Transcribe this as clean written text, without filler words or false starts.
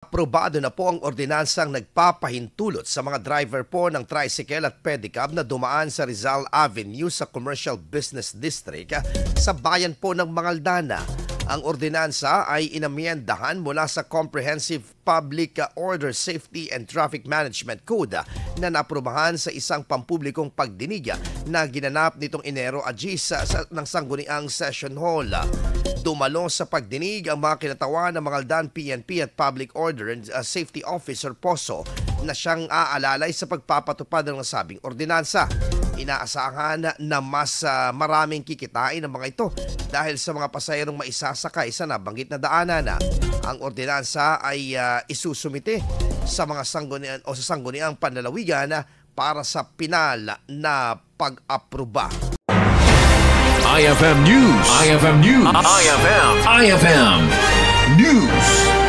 Aprobado na po ang ordinansang nagpapahintulot sa mga driver po ng tricycle at pedicab na dumaan sa Rizal Avenue sa Commercial Business District sa bayan po ng Mangaldana. Ang ordinansa ay inamyendahan mula sa Comprehensive Public Order, Safety and Traffic Management Code na naaprubahan sa isang pampublikong pagdinig na ginanap nitong Enero ng Sangguniang Session Hall. Dumalo sa pagdinig ang mga kinatawan ng Mangaldan PNP at Public Order and Safety Officer Poso na siyang aalalay sa pagpapatupad ng nasabing ordinansa. Inaasahan na mas maraming kikitain ng mga ito dahil sa mga pasahirong maisasakay sa nabanggit na daanan. Ang ordinansa ay isusumite sa mga sanggunian o sa sangguniang panlalawigan para sa pinal na pag-aproba. IFM News. IFM News. IFM News.